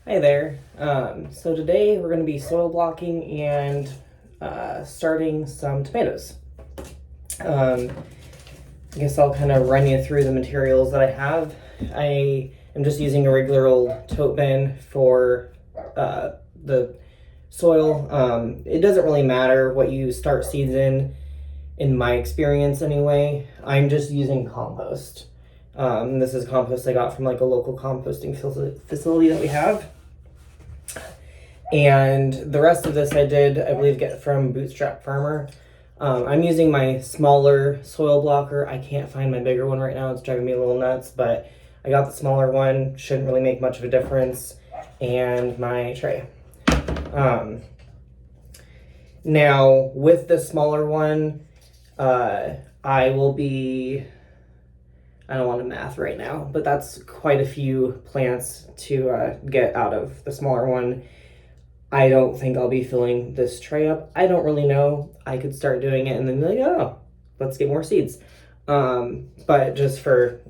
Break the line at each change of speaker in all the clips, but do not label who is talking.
Hi there. So today we're going to be soil blocking and starting some tomatoes. I guess I'll kind of run you through the materials that I have. I am just using a regular old tote bin for the soil. It doesn't really matter what you start seeds in my experience anyway. I'm just using compost. This is compost I got from like a local composting facility that we have. And the rest of this I did, I believe, get from Bootstrap Farmer. I'm using my smaller soil blocker. I can't find my bigger one right now. It's driving me a little nuts, but I got the smaller one. Shouldn't really make much of a difference. And my tray. Now, with the smaller one, I will be... I don't want to math right now, but that's quite a few plants to get out of the smaller one. I don't think I'll be filling this tray up. I don't really know. I could start doing it and then be like, oh, let's get more seeds. But just for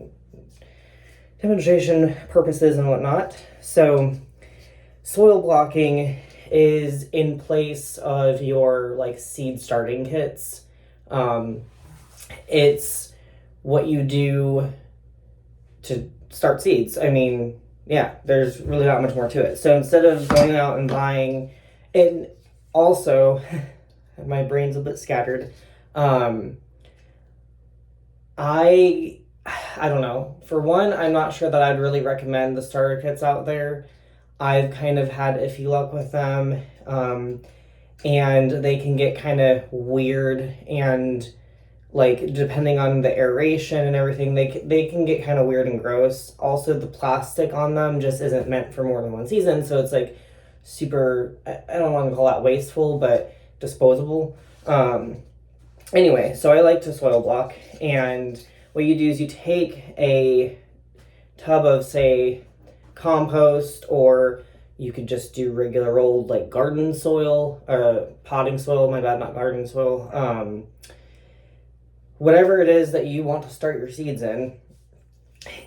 demonstration purposes and whatnot. So soil blocking is in place of your like seed starting kits. It's what you do to start seeds. I mean, yeah, there's really not much more to it. So instead of going out and buying, and also, my brain's a bit scattered. I don't know. For one, I'm not sure that I'd really recommend the starter kits out there. I've kind of had iffy luck with them, and they can get kind of weird and like depending on the aeration and everything, they can get kind of weird and gross. Also, the plastic on them just isn't meant for more than one season, so it's like super, I don't want to call that wasteful, but disposable. Anyway, so I like to soil block, and what you do is you take a tub of, say, compost, or you could just do regular old like garden soil, potting soil, my bad, not garden soil. Whatever it is that you want to start your seeds in.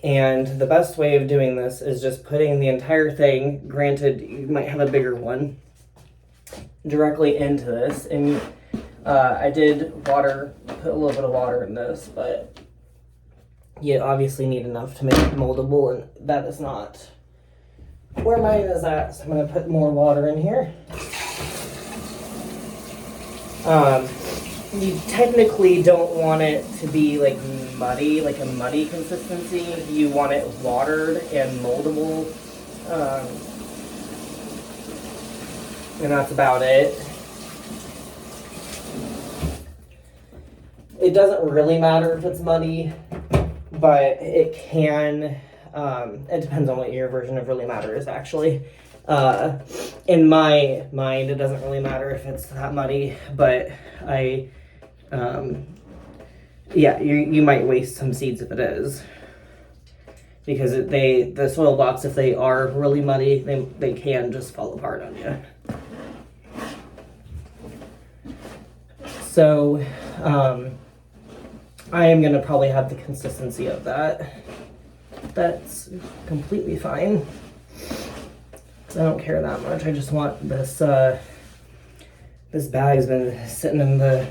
And the best way of doing this is just putting the entire thing, granted you might have a bigger one, directly into this. And I did put a little bit of water in this, but you obviously need enough to make it moldable, and that is not where mine is at. So I'm going to put more water in here. You technically don't want it to be like muddy, like a muddy consistency. You want it watered and moldable. And that's about it. It doesn't really matter if it's muddy, but it can, it depends on what your version of really matter is actually. In my mind, it doesn't really matter if it's that muddy, but yeah, you might waste some seeds if it is, because the soil blocks, if they are really muddy, they can just fall apart on you. So I am gonna probably have the consistency of that. That's completely fine. I don't care that much. I just want this. This bag's been sitting in the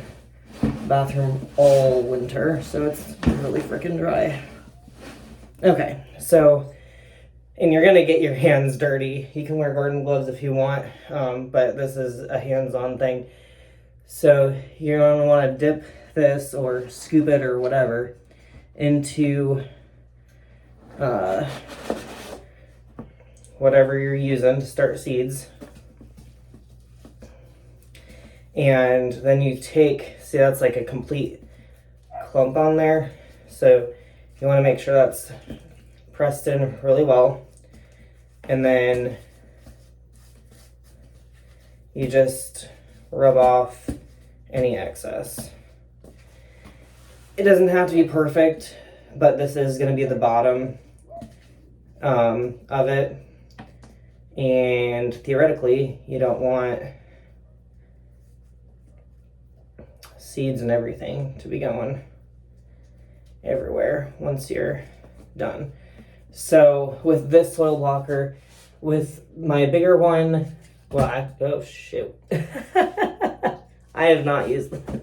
bathroom all winter, so it's really freaking dry. Okay, so, and you're gonna get your hands dirty. You can wear garden gloves if you want, but this is a hands-on thing. So you're gonna want to dip this or scoop it or whatever into whatever you're using to start seeds. And then you take, see, that's like a complete clump on there. So you want to make sure that's pressed in really well. And then you just rub off any excess. It doesn't have to be perfect, but this is going to be the bottom of it. And theoretically, you don't want seeds and everything to be going everywhere once you're done. So with this soil blocker, with my bigger one, well, oh shoot. I have not used them.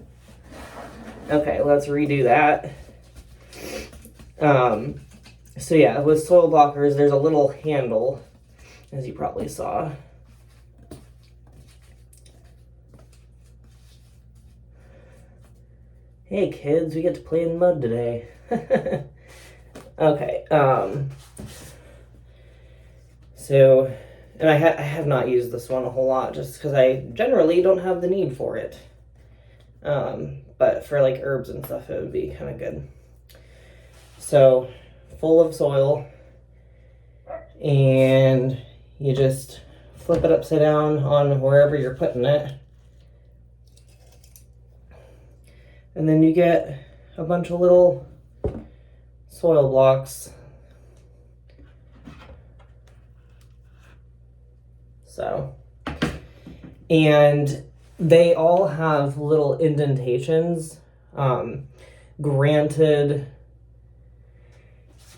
Okay, let's redo that. So yeah, with soil blockers, there's a little handle, as you probably saw. Hey kids, we get to play in mud today. Okay, so, and I have not used this one a whole lot just because I generally don't have the need for it. But for like herbs and stuff, it would be kind of good. So, full of soil, and you just flip it upside down on wherever you're putting it. And then you get a bunch of little soil blocks. So, and they all have little indentations. Granted,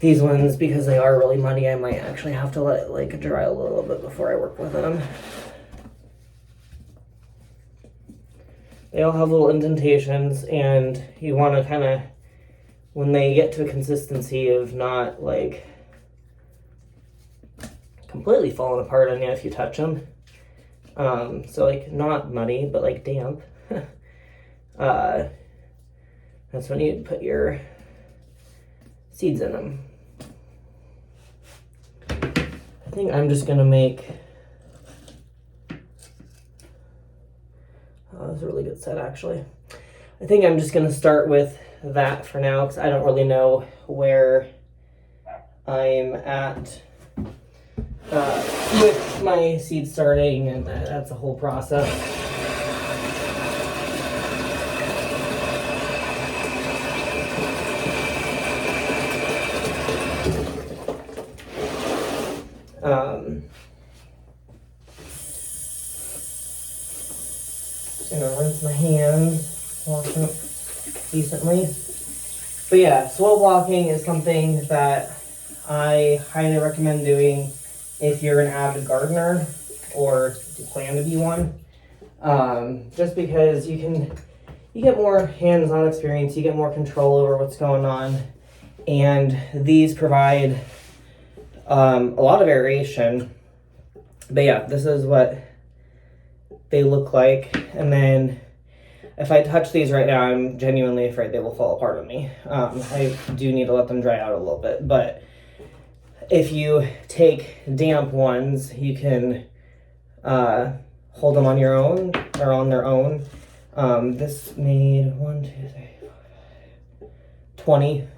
these ones, because they are really muddy, I might actually have to let it like dry a little bit before I work with them. They all have little indentations, and you want to kind of, when they get to a consistency of not like completely falling apart on you if you touch them. So like not muddy, but like damp. That's when you put your seeds in them. I think I'm just gonna make, oh, that's a really good set actually. I think I'm just gonna start with that for now because I don't really know where I'm at with my seed starting, and that's a whole process. Just gonna rinse my hands, wash them decently. But yeah, soil blocking is something that I highly recommend doing if you're an avid gardener or you plan to be one. Just because you get more hands-on experience, you get more control over what's going on, and these provide a lot of variation. But yeah, this is what they look like, and then if I touch these right now, I'm genuinely afraid they will fall apart on me. I do need to let them dry out a little bit, but if you take damp ones, you can hold them on your own or on their own. This made 20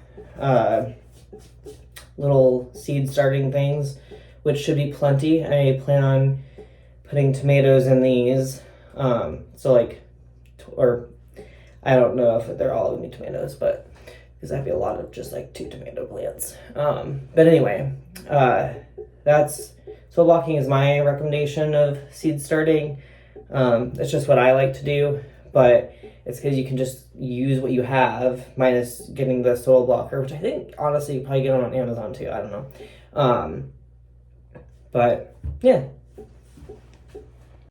little seed starting things, which should be plenty. I plan on putting tomatoes in these. So like, or I don't know if they're all gonna be tomatoes, but because that'd be a lot of just like 2 tomato plants. But anyway, that's soil blocking is my recommendation of seed starting. It's just what I like to do, but it's because you can just use what you have minus getting the soil blocker, which I think honestly you probably get them on Amazon too. I don't know. But yeah,